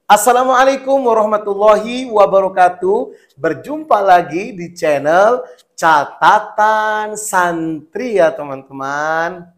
Assalamualaikum warahmatullahi wabarakatuh. Berjumpa lagi di channel Catatan Santri ya teman-teman.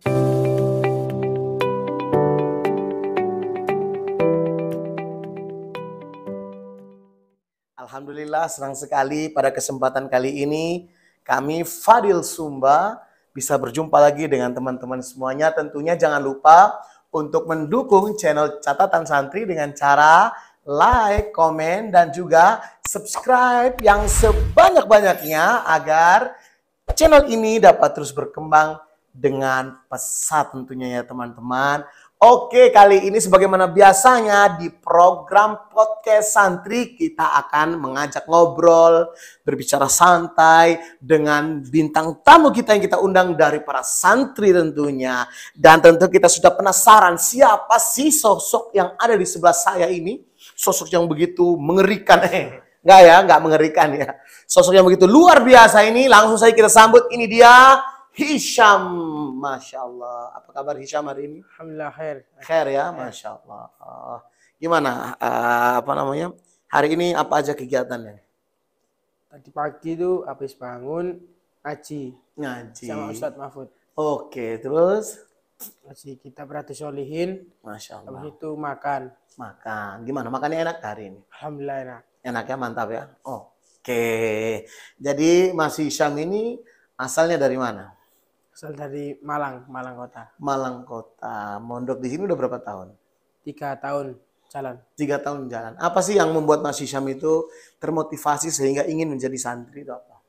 Alhamdulillah senang sekali pada kesempatan kali ini kami Fadil Sumba bisa berjumpa lagi dengan teman-teman semuanya. Tentunya jangan lupa untuk mendukung channel Catatan Santri dengan cara like, komen, dan juga subscribe yang sebanyak-banyaknya agar channel ini dapat terus berkembang dengan pesat tentunya ya teman-teman. Oke, kali ini sebagaimana biasanya di program podcast santri kita akan mengajak ngobrol, berbicara santai dengan bintang tamu kita yang kita undang dari para santri tentunya. Dan tentu kita sudah penasaran siapa sih sosok yang ada di sebelah saya ini. Sosok yang begitu mengerikan. Enggak ya, enggak mengerikan ya. Sosok yang begitu luar biasa ini. Langsung saja kita sambut. Ini dia Hisham. Masya Allah. Apa kabar Hisham hari ini? Alhamdulillah khair. Khair ya, Masya Allah. Gimana? Apa namanya? Hari ini apa aja kegiatannya? Tadi pagi itu habis bangun ngaji Ngaji. sama Ustadz Mahfud. Oke, terus? Ngaji kita berarti solihin. Masya Allah. Habis itu makan. Makan. Gimana? Makannya enak hari ini? Alhamdulillah enak. Enaknya mantap ya? Oke. Jadi Mas Hisham ini asalnya dari mana? Asal dari Malang Kota. Malang Kota. Mondok di sini udah berapa tahun? 3 tahun jalan. 3 tahun jalan. Apa sih yang membuat Mas Hisham itu termotivasi sehingga ingin menjadi santri itu apa?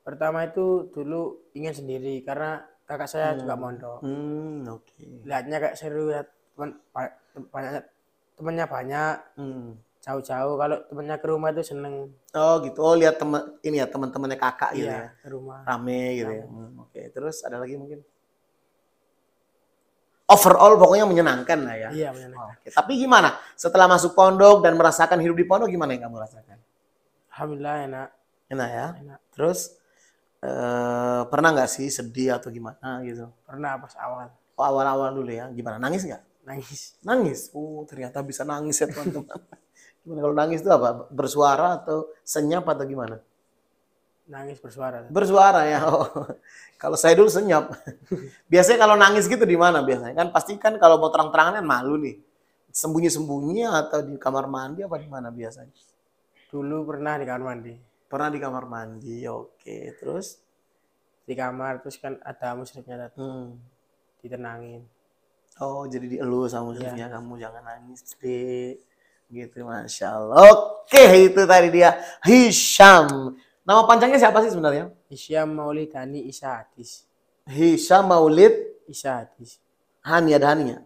Pertama itu dulu ingin sendiri karena kakak saya juga mondok. Oke. Lihatnya kayak seru, lihat banyak temannya banyak. Jauh-jauh, kalau temannya ke rumah itu seneng. Oh gitu. Oh lihat teman-temannya kakak gitu Iya, ya. ke rumah. Rame gitu ya. Oke. Terus ada lagi mungkin? Overall pokoknya menyenangkan lah ya. Iya, menyenangkan. Oke. Tapi gimana? Setelah masuk pondok dan merasakan hidup di pondok gimana yang kamu rasakan? Alhamdulillah enak. Enak ya. Enak. Terus pernah nggak sih sedih atau gimana gitu? Pernah pas awal. Oh, awal-awal dulu ya. Gimana? Nangis nggak? Nangis. Nangis. Oh ternyata bisa nangis ya teman-teman. Gimana kalau nangis itu apa? Bersuara atau senyap atau gimana? Nangis bersuara. Bersuara ya. Oh. Kalau saya dulu senyap. Biasanya kalau nangis gitu di mana biasanya? Kan pasti kan kalau mau terang-terangan kan malu nih. Sembunyi-sembunyi atau di kamar mandi apa di mana biasanya? Dulu pernah di kamar mandi. Pernah di kamar mandi. Oke, terus Di kamar terus kan ada musyrifnya datang. Ditenangin. Oh, jadi dielus sama musyrifnya, Iya. kamu jangan nangis deh. Gitu, Masya Allah. Oke, itu tadi dia Hisham. Nama panjangnya siapa sih sebenarnya? Hisham Maulid Hani Isa Hadis. Hisham Maulid Isa Hadis. Hani, ada Haninya?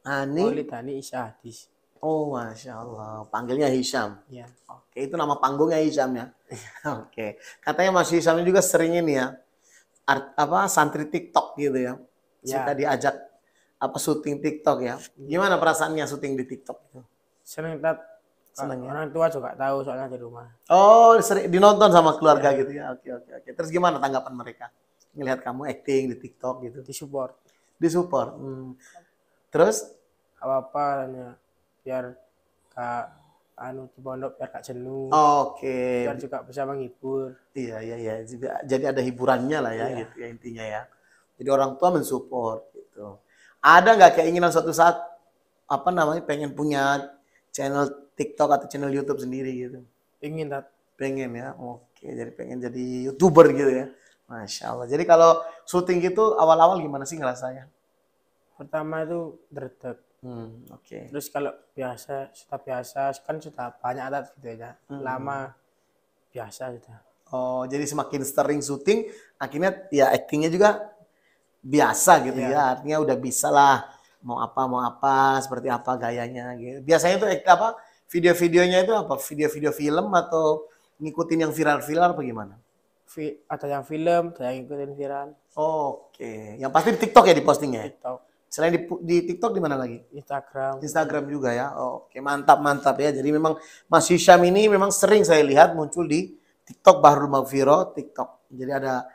Hani. Maulid Hani Isa Hadis. Oh, Masya Allah. Panggilnya Hisham. Ya. Oke, itu nama panggungnya Hisham ya. Oke. Katanya Mas Hisham juga sering ini ya. Santri TikTok gitu ya. Suka diajak syuting TikTok ya. Gimana perasaannya syuting di TikTok itu? Seneng tat. Seneng ya? Orang tua juga tahu soalnya di rumah. Oh, sering dinonton sama keluarga gitu ya. Oke. Terus gimana tanggapan mereka? Ngelihat kamu acting di TikTok gitu. Disupport. Disupport. Terus Apa-apa hanya biar kak di pondok biar kak jenuh. oke. Biar juga bisa menghibur. Iya. Jadi ada hiburannya lah ya, gitu ya intinya ya. Jadi orang tua mensupport gitu. Ada nggak keinginan suatu saat pengen punya channel TikTok atau channel YouTube sendiri gitu? Ingin tat. Pengen ya. Oke, jadi pengen jadi YouTuber gitu ya. Masya Allah. Jadi kalau syuting gitu awal-awal gimana sih ngerasanya? Pertama itu dredeg. Oke. Terus kalau sudah biasa kan sudah banyak adat gitu ya. Lama biasa sudah. Oh, jadi semakin sering syuting, akhirnya ya actingnya juga biasa gitu ya. Artinya udah bisa lah mau apa, seperti apa gayanya gitu. Biasanya itu video-videonya itu apa? Video-video film atau ngikutin yang viral-viral apa gimana? Ada yang film, ada yang ikutin viral. Oke. Yang pasti di TikTok ya dipostingnya. TikTok. Selain di TikTok di mana lagi? Instagram juga ya. Oke, mantap ya. Jadi memang Mas Hisham ini memang sering saya lihat muncul di TikTok Bahrul Maghfirah TikTok. Jadi ada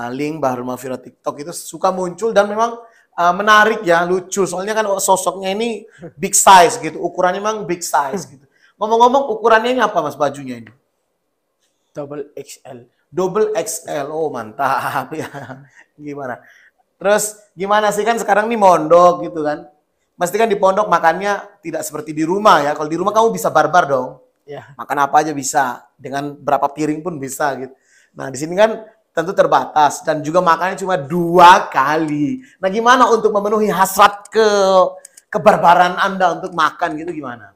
link Bahrul Maghfirah TikTok itu suka muncul dan memang menarik ya, lucu. Soalnya kan sosoknya ini big size gitu, ukurannya memang big size gitu. Ngomong-ngomong, ukurannya ini apa Mas bajunya ini? Double XL. Double XL, oh mantap ya. Gimana? Terus gimana sih kan sekarang nih mondok gitu kan? Pasti kan di pondok makannya tidak seperti di rumah ya. Kalau di rumah kamu bisa barbar dong. Ya, Makan apa aja bisa, dengan berapa piring pun bisa gitu. Nah di sini kan tentu terbatas dan juga makannya cuma 2 kali. Nah gimana untuk memenuhi hasrat kebarbaran Anda untuk makan gitu gimana?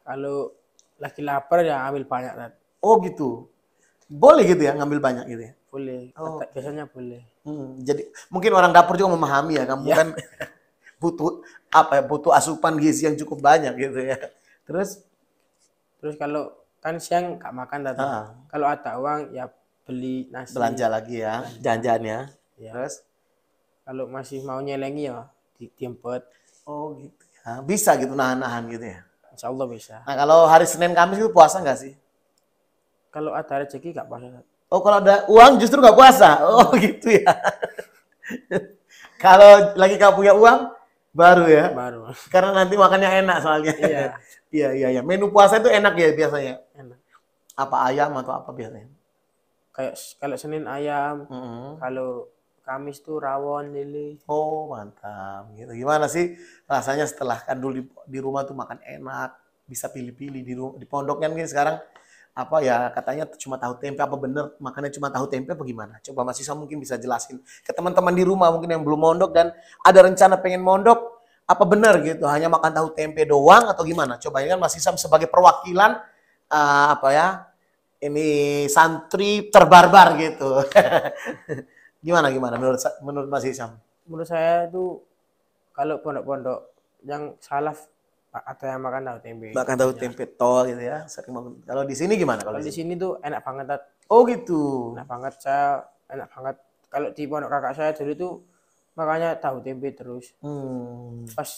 kalau lagi lapar ya ambil banyak, Tat. Oh gitu, boleh gitu ya ngambil banyak gitu ya? Boleh. Oh. Biasanya boleh. Jadi mungkin orang dapur juga memahami ya, kamu Ya. kan butuh apa ya, butuh asupan gizi yang cukup banyak gitu ya. Terus Terus kalau kan siang nggak makan tadi. Ah. Kalau ada uang ya beli nasi. belanja lagi ya, jajan ya. Ya. Terus Kalau masih mau nyelengi ya diempet. oh gitu ya, bisa gitu nahan-nahan gitu ya. Insya Allah bisa. Nah kalau hari Senin Kamis itu puasa nggak sih? Kalau ada rezeki nggak puasa, Tat. Oh kalau ada uang justru nggak puasa. Oh gitu ya. Kalau lagi nggak punya uang baru ya. Baru. Karena nanti makannya enak soalnya. Iya. Iya. Menu puasa itu enak ya biasanya. Enak. Apa ayam atau apa biasanya? Kayak kalau Senin ayam, Mm-mm. kalau Kamis tuh rawon lele. Oh mantap. Gitu. Gimana sih rasanya setelah kan dulu di rumah tuh makan enak, bisa pilih-pilih di pondok kan ini sekarang apa ya katanya cuma tahu tempe, apa bener makannya cuma tahu tempe apa gimana? Coba Mas Isa mungkin bisa jelasin ke teman-teman di rumah mungkin yang belum mondok dan ada rencana pengen mondok, apa benar gitu hanya makan tahu tempe doang atau gimana? Coba ini kan Mas Isa sebagai perwakilan apa ya, ini santri terbarbar gitu. Gimana menurut Mas Isa? Menurut saya tuh kalau pondok-pondok yang salaf ada yang makan tahu tempe. Makan tahu tempe tol gitu ya. Kalau di sini gimana Kalau di sini tuh enak banget, Tat. Oh gitu. Enak banget, saya enak banget. Kalau di pondok kakak saya dulu tuh makanya tahu tempe terus. Pas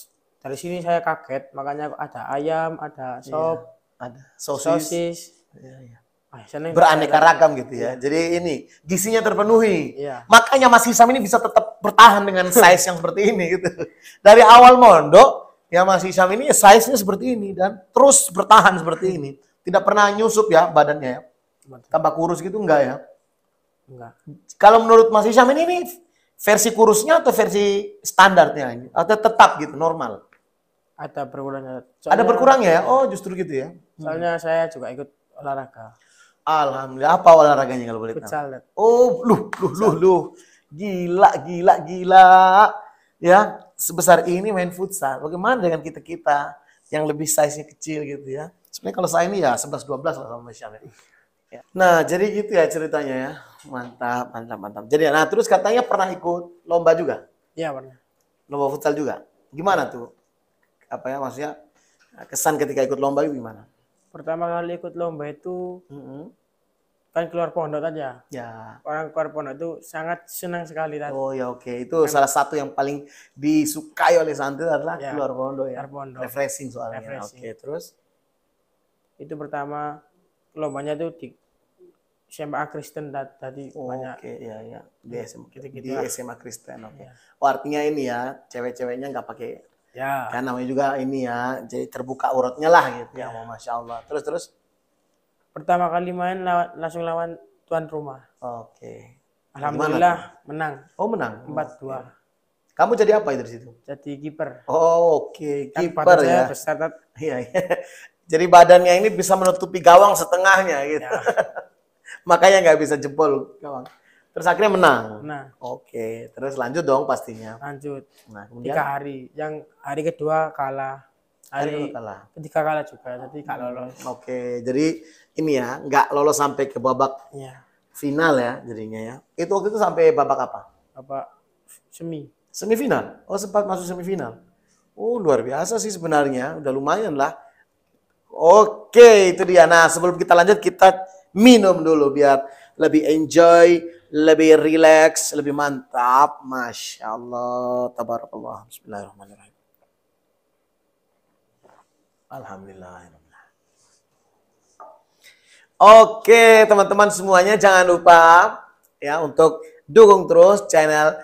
dari sini saya kaget, makanya ada ayam, ada sop, Ada sosis. Iya. Seneng Beraneka saya. ragam gitu ya. Jadi ini gizinya terpenuhi. Iya. Makanya Mas Hisam ini bisa tetap bertahan dengan size yang seperti ini gitu. Dari awal mondok ya Mas Hisam ini size-nya seperti ini dan terus bertahan seperti ini. Tidak pernah nyusup ya badannya ya. Tambah kurus gitu enggak ya? Enggak. Kalau menurut Mas Hisam ini versi kurusnya atau versi standarnya atau tetap gitu normal? Ada berkurangnya. Ada berkurangnya ya? Oh justru gitu ya. Soalnya saya juga ikut olahraga. Alhamdulillah. Apa olahraganya kalau boleh tahu? Futsal. Oh, lu. Gila. Ya, sebesar ini main futsal. Bagaimana dengan kita yang lebih size-nya kecil gitu ya? Sebenarnya kalau saya ini ya 11-12 lah sama Mas Syam ya. Nah, jadi gitu ya ceritanya ya. Mantap. Jadi, nah terus katanya pernah ikut lomba juga? Iya, pernah. Lomba futsal juga? Gimana tuh? Apa ya maksudnya kesan ketika ikut lomba itu gimana? Pertama kali ikut lomba itu kan keluar pondok aja. Ya. Orang keluar pondok itu sangat senang sekali. Oh ya oke. Itu salah satu yang paling disukai oleh santri adalah Ya, keluar pondok ya. keluar pondok. Refreshing soalnya. Refreshing. Oke, terus? Itu pertama lombanya tuh di SMA Kristen tadi Oh, banyak. oke, ya. Di SMA, Gitu-gitu di lah. SMA Kristen, oke. Ya. Oh, artinya ini ya, cewek-ceweknya nggak pakai, Ya. kan namanya juga ini ya, jadi terbuka auratnya lah gitu ya, Masya Allah. Terus? Pertama kali main langsung lawan tuan rumah. Oke. Alhamdulillah menang Oh, menang? 4-2. Kamu jadi apa itu di situ? Jadi kiper. Oh, oke. Kan Kiper badan saya ya. besar, Tat. Iya. Jadi badannya ini bisa menutupi gawang setengahnya gitu. Ya. Makanya nggak bisa jebol gawang. Terus akhirnya menang. Nah, Oke, terus lanjut dong pastinya. lanjut. Nah, kemudian 3 hari. Yang hari kedua kalah. Hari kalah. ketiga kalah juga, jadi nggak lolos. Oke, jadi ini ya, nggak lolos sampai ke babak Iya. final ya jadinya ya. Itu waktu itu sampai babak apa? Apa semi. Semifinal. Oh, sempat masuk semifinal. Oh, luar biasa sih sebenarnya. Udah lumayan lah. Oke, itu dia. Nah, sebelum kita lanjut, kita minum dulu biar lebih enjoy, lebih relax, lebih mantap. Masya Allah. Tabarakallah. Bismillahirrahmanirrahim. Alhamdulillah. Oke, teman-teman semuanya jangan lupa ya untuk dukung terus channel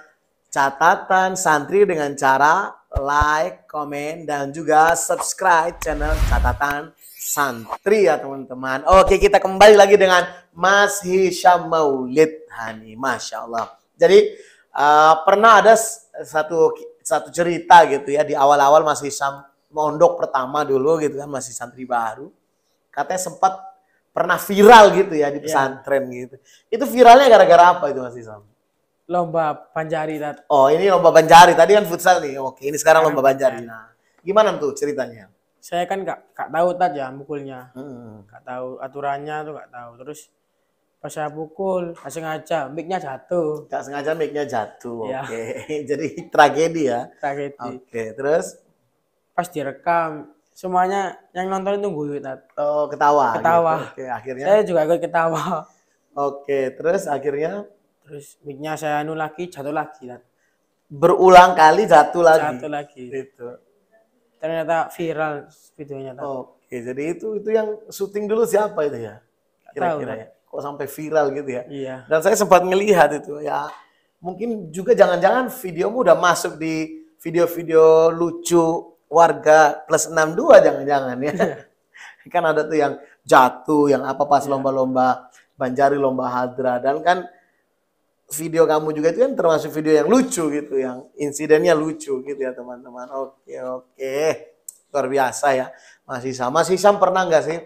catatan santri dengan cara like, komen, dan juga subscribe channel catatan santri ya teman-teman. Oke, kita kembali lagi dengan Mas Hisham Maulid Hani, Masya Allah. Jadi pernah ada satu cerita gitu ya, di awal-awal Mas Hisham mondok pertama dulu gitu kan, masih santri baru. Katanya sempat pernah viral gitu ya di pesantren gitu. Itu viralnya gara-gara apa itu Mas Hisham? Lomba Banjari, Tat. Oh, ini lomba Banjari. Tadi kan futsal nih. Oke, ini sekarang lomba Banjari. Nah, gimana tuh ceritanya? Saya kan gak tahu, Tat, ya mukulnya. Gak tahu aturannya tuh, gak tahu. Terus pas saya pukul, gak sengaja, mic-nya jatuh. Gak sengaja mic-nya jatuh. Ya. Oke. Jadi tragedi ya. Tragedi. Oke, terus? Pas direkam, semuanya yang nonton itu guyu, Tat. Oh, ketawa. Ketawa. Gitu. Oke, akhirnya. Saya juga ikut ketawa. Oke, terus akhirnya? Terus mic-nya saya lagi, jatuh lagi, Tat. Berulang kali jatuh lagi. Jatuh lagi. Gitu. Ternyata viral videonya, Tat. Oke, jadi itu yang syuting dulu siapa itu ya? Kira-kira ya. Kok sampai viral gitu ya? Iya. Dan saya sempat ngelihat itu ya. Mungkin juga jangan-jangan videomu udah masuk di video-video lucu warga plus 62 jangan-jangan ya. Kan ada tuh yang jatuh, yang apa pas lomba-lomba Banjari, lomba Hadra. Dan kan video kamu juga itu kan termasuk video yang lucu gitu, yang insidennya lucu gitu ya teman-teman. Oke. Luar biasa ya. Mas Hisham pernah nggak sih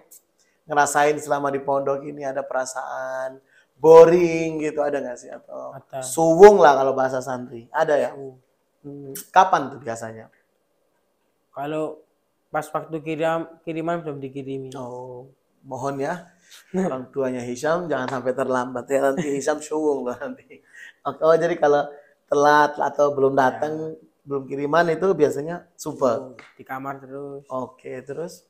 ngerasain selama di pondok ini ada perasaan boring gitu, ada nggak sih? Atau suwung lah kalau bahasa santri. Ada ya? Kapan tuh biasanya? Kalau pas waktu kiriman belum dikirimi. Oh, mohon ya. Orang tuanya Hisham jangan sampai terlambat ya, nanti Hisham suwung loh nanti. Oh, jadi kalau telat atau belum datang, belum kiriman itu biasanya super. Di kamar terus. Oke, terus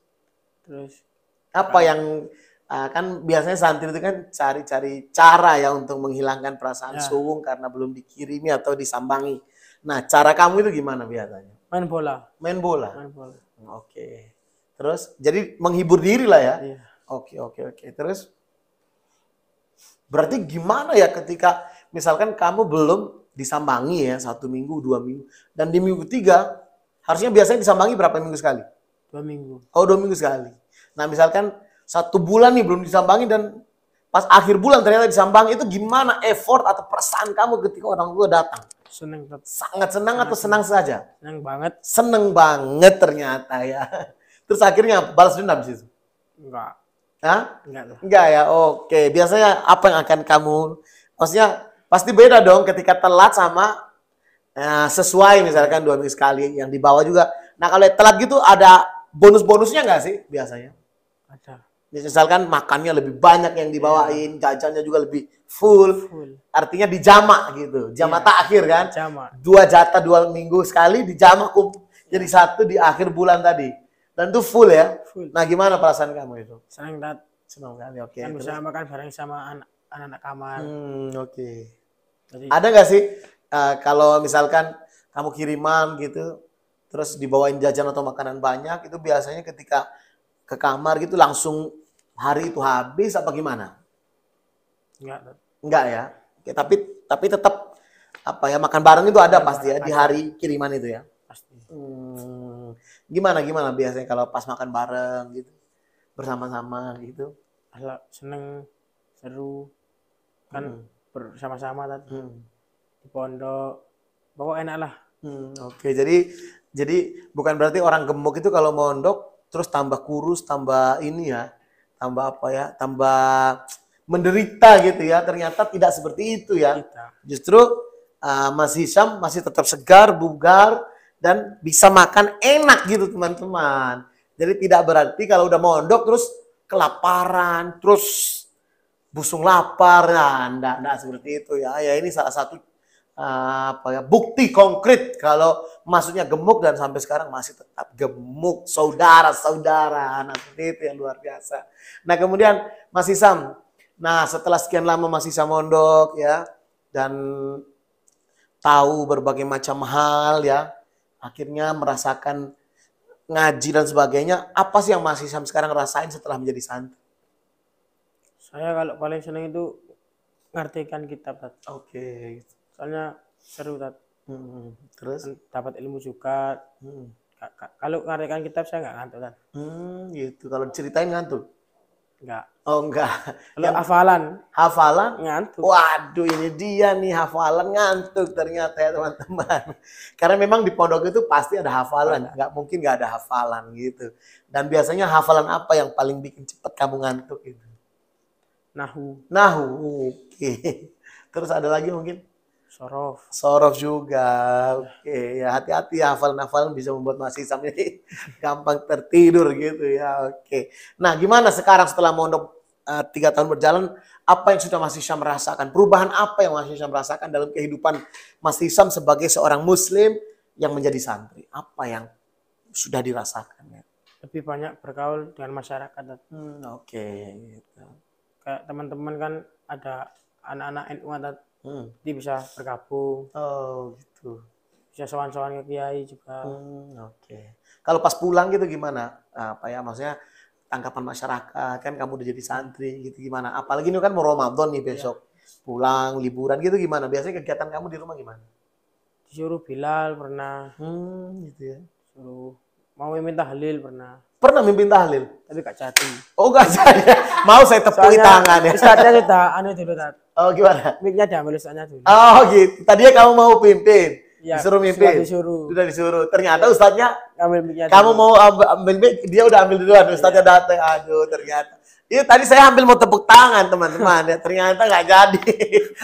apa yang kan biasanya santri itu kan cari-cari cara ya untuk menghilangkan perasaan suwung karena belum dikirimi atau disambangi. Nah, cara kamu itu gimana biasanya? Main bola. Main bola. Main bola. Oke. Terus jadi menghibur diri lah ya. Iya. Oke. Terus berarti gimana ya ketika misalkan kamu belum disambangi ya 1 minggu, 2 minggu, dan di minggu 3 harusnya biasanya disambangi berapa minggu sekali? 2 minggu. Oh, 2 minggu sekali. Nah, misalkan 1 bulan nih belum disambangi dan pas akhir bulan ternyata disambangi, itu gimana effort atau perasaan kamu ketika orang tua datang? Seneng. Sangat senang atau senang saja? Seneng banget. Seneng banget ternyata ya. Terus akhirnya balas dendam di situ? Enggak. Hah? Enggak ya, oke. Biasanya apa yang akan kamu, maksudnya pasti beda dong ketika telat sama sesuai misalkan 2 minggu sekali yang dibawa juga. Nah kalau telat gitu ada bonus-bonusnya nggak sih biasanya? Ada. Misalkan makannya lebih banyak yang dibawain, jajannya juga lebih full. Artinya dijamak gitu, jamak takhir kan? Jamak. 2 jatah 2 minggu sekali dijamak jadi 1 di akhir bulan tadi. Dan itu full ya? Full. Nah gimana perasaan kamu itu? Senang, Tat. Senang kali, oke. Kan bisa makan bareng sama anak-anak kamar. Oke. Jadi, ada nggak sih kalau misalkan kamu kiriman gitu, terus dibawain jajan atau makanan banyak, itu biasanya ketika ke kamar gitu langsung hari itu habis apa gimana? Enggak, Tat. Enggak ya? Oke, tapi tetap apa ya, makan bareng itu ada pasti ya di hari kiriman itu ya? Pasti. Gimana biasanya kalau pas makan bareng gitu, bersama-sama gitu? Seneng, seru, kan bersama-sama tadi di pondok, pokok enak lah. Oke, jadi bukan berarti orang gemuk itu kalau mondok terus tambah kurus, tambah ini ya, tambah apa ya, tambah menderita gitu ya. Ternyata tidak seperti itu ya. Justru Mas Hisham masih tetap segar, bugar, dan bisa makan enak gitu teman-teman. Jadi tidak berarti kalau udah mondok terus kelaparan, terus busung lapar, nah, enggak seperti itu ya. Ya ini salah satu bukti konkret kalau maksudnya gemuk dan sampai sekarang masih tetap gemuk, saudara-saudara. Nah, seperti itu yang luar biasa. Nah, kemudian Mas Hisham, nah setelah sekian lama Mas Hisham mondok ya, dan tahu berbagai macam hal ya, akhirnya merasakan ngaji dan sebagainya, apa sih yang Mas Hisham sekarang rasain setelah menjadi santri? Saya kalau paling seneng itu ngartikan kitab, Tat. Oke. Soalnya seru, Tat. Terus? dapat ilmu juga. Hmm. Kalau ngartikan kitab saya nggak ngantuk kan. Gitu. Kalau ceritain ngantuk? Nggak. Oh enggak. Kalau Yang hafalan hafalan? ngantuk. Waduh, ini dia nih hafalan ngantuk ternyata ya teman-teman. Karena memang di pondok itu pasti ada hafalan, nggak mungkin nggak ada hafalan gitu. Dan biasanya hafalan apa yang paling bikin cepat kamu ngantuk itu? Nahu, Nahu, oke. Terus ada lagi mungkin? sorof. Sorof juga, oke. Ya hati-hati ya, hafalan-hafalan bisa membuat mahasiswa ini gampang tertidur gitu ya, oke. Nah gimana sekarang setelah mondok 3 tahun berjalan, apa yang sudah Mas Hisham merasakan? Perubahan apa yang Mas Hisham merasakan dalam kehidupan Mas Hisham sebagai seorang Muslim yang menjadi santri? Apa yang sudah dirasakan? Ya? Lebih banyak bergaul dengan masyarakat. Oke. Gitu. Kayak teman-teman kan ada anak-anak NU jadi bisa bergabung. Oh gitu. Bisa sowan-sowan ke kiai juga. Oke. Kalau pas pulang gitu gimana? Apa ya maksudnya tanggapan masyarakat kan kamu udah jadi santri gitu gimana? Apalagi ini kan mau Ramadan nih besok. Pulang liburan gitu gimana? Biasanya kegiatan kamu di rumah gimana? Disuruh Bilal pernah. Gitu ya. Suruh mau minta tahlil pernah. Pernah mimpin tahlil? Tapi gak jadi. Oh gak jadi. Mau saya tepuki tangan ya. Ustaznya sudah dulu Tat. Oh gimana? Mic-nya diambil ustaznya dulu. Oh gitu. Tadinya kamu mau pimpin. Ya, disuruh mimpin. Sudah disuruh. Ternyata ustaznya ambil mic-nya. Kamu mau ambil mic, dia udah ambil duluan. Ustaznya datang. Aduh ternyata. Itu tadi saya ambil mau tepuk tangan teman-teman. Ya, ternyata nggak jadi.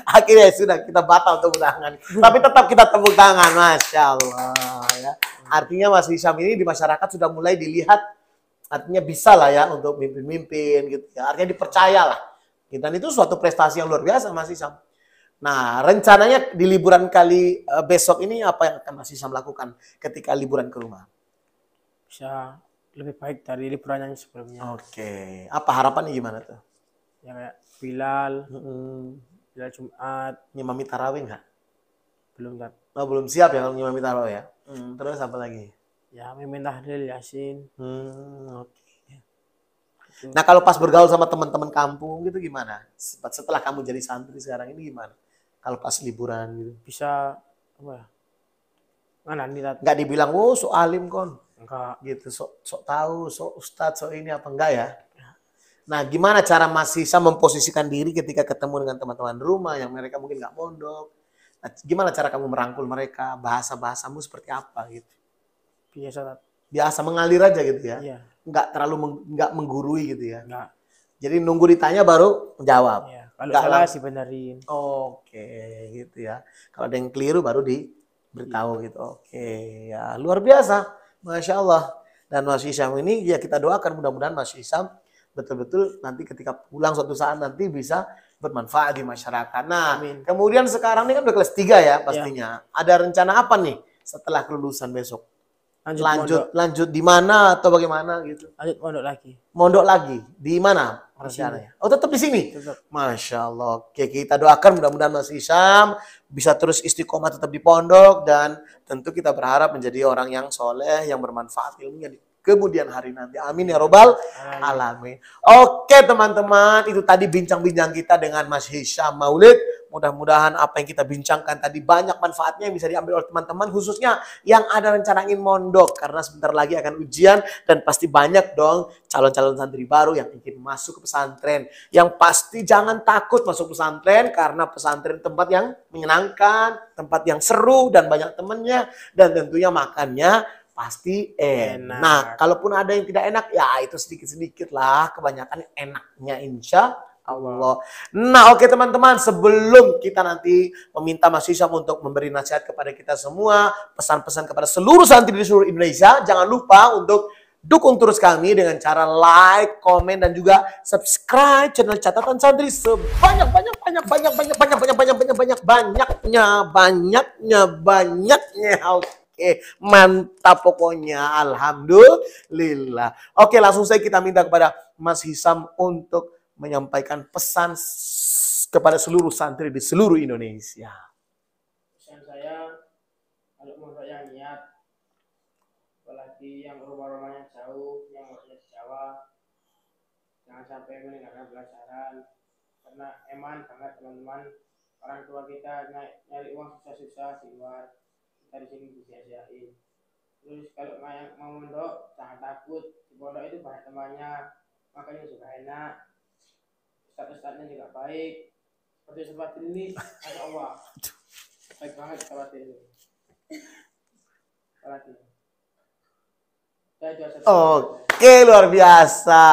Akhirnya sudah kita batal tepuk tangan. Tapi tetap kita tepuk tangan. Masya Allah. Ya. Artinya Mas Hisham ini di masyarakat sudah mulai dilihat. Artinya bisa lah ya untuk mimpin-mimpin gitu ya. Artinya dipercaya lah. Dan itu suatu prestasi yang luar biasa Mas Hisham. Nah, rencananya di liburan kali besok ini apa yang akan Mas Hisham lakukan ketika liburan ke rumah? Bisa lebih baik dari liburan yang sebelumnya. Oke. Apa harapannya gimana tuh? Ya kayak Bilal, Bilal Jumat. Nyimami tarawih nggak? Belum Tat. Oh, belum siap ya kalau nyimami tarawih ya? Terus apa lagi? Ya mimpin tahlil Yasin. Oke. Nah kalau pas bergaul sama teman-teman kampung gitu gimana? Setelah kamu jadi santri sekarang ini gimana? Kalau pas liburan gitu? Bisa apa ya? Mana nih Tat? Nggak dibilang, oh so alim kon. Enggak. Gitu, sok tahu, sok ustadz, sok ini apa enggak ya? Nah gimana cara Mas Hisham memposisikan diri ketika ketemu dengan teman-teman rumah yang mereka mungkin nggak mondok? Nah, gimana cara kamu merangkul mereka? Bahasa-bahasamu seperti apa gitu? Biasa Tat. Biasa mengalir aja gitu ya? Iya. Nggak terlalu nggak menggurui gitu ya? Enggak. Jadi nunggu ditanya baru menjawab. Iya. Kalau Nggak salah sih benerin. Oke, gitu ya. Kalau ada yang keliru baru diberitahu gitu. Oke, ya luar biasa, masya Allah. Dan Mas Hisham ini ya kita doakan mudah-mudahan Mas Hisham betul-betul nanti ketika pulang suatu saat nanti bisa bermanfaat di masyarakat. Nah, kemudian sekarang ini kan udah kelas 3 ya pastinya. Ya. Ada rencana apa nih setelah kelulusan besok? Lanjut di mana atau bagaimana gitu? Lanjut mondok lagi. Mondok lagi di mana rencananya? Oh tetap di sini. Tetap. Masya Allah. Oke kita doakan mudah-mudahan Mas Hisham bisa terus istiqomah tetap di pondok dan tentu kita berharap menjadi orang yang soleh yang bermanfaat ilmunya di kemudian hari nanti. Amin ya robbal alamin. Oke teman-teman itu tadi bincang-bincang kita dengan Mas Hisham Maulid. Mudah-mudahan apa yang kita bincangkan tadi banyak manfaatnya yang bisa diambil oleh teman-teman khususnya yang ada rencana ingin mondok karena sebentar lagi akan ujian dan pasti banyak dong calon-calon santri baru yang ingin masuk ke pesantren. Yang pasti jangan takut masuk pesantren karena pesantren tempat yang menyenangkan, tempat yang seru dan banyak temannya dan tentunya makannya pasti enak. Nah, kalaupun ada yang tidak enak ya itu sedikit-sedikit lah, kebanyakan enaknya insya Allah. Nah oke teman-teman sebelum kita nanti meminta Mas Hisham untuk memberi nasihat kepada kita semua, pesan-pesan kepada seluruh santri di seluruh Indonesia, jangan lupa untuk dukung terus kami dengan cara like, komen dan juga subscribe channel Catatan Santri banyaknya. Oke, mantap pokoknya. Alhamdulillah. Oke, langsung saja kita minta kepada Mas Hisham untuk menyampaikan pesan kepada seluruh santri di seluruh Indonesia. Pesan saya, kalau mondok yang niat, apalagi yang rumah-rumahnya jauh, yang masih di Jawa, jangan sampai meninggalkan pelajaran, karena eman banget teman-teman, orang tua kita nyari uang susah-susah di luar, kita di sini disia-siain. Terus kalau mau mondok jangan takut, di pondok itu banyak temannya, makanya juga enak, ustadz-ustadznya juga baik. Seperti seperti ini, Masya Allah, baik banget seperti ini. Oke, luar biasa,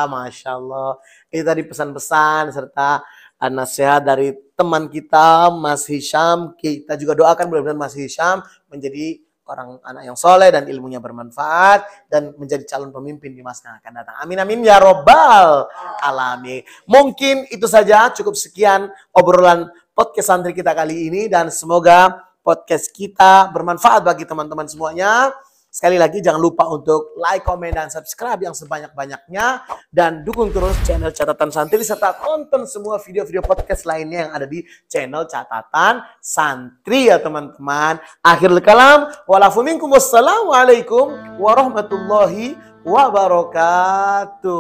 Masya Allah. Itu tadi pesan-pesan serta nasihat dari teman kita, Mas Hisham. Kita juga doakan mudah-mudahan Mas Hisham menjadi orang anak yang soleh dan ilmunya bermanfaat dan menjadi calon pemimpin di masa yang akan datang. Amin amin ya robbal alamin. Mungkin itu saja, cukup sekian obrolan podcast santri kita kali ini dan semoga podcast kita bermanfaat bagi teman-teman semuanya. Sekali lagi jangan lupa untuk like, komen, dan subscribe yang sebanyak-banyaknya. Dan dukung terus channel Catatan Santri serta tonton semua video-video podcast lainnya yang ada di channel Catatan Santri ya teman-teman. Akhirul kalam. Wassalamualaikum warahmatullahi wabarakatuh.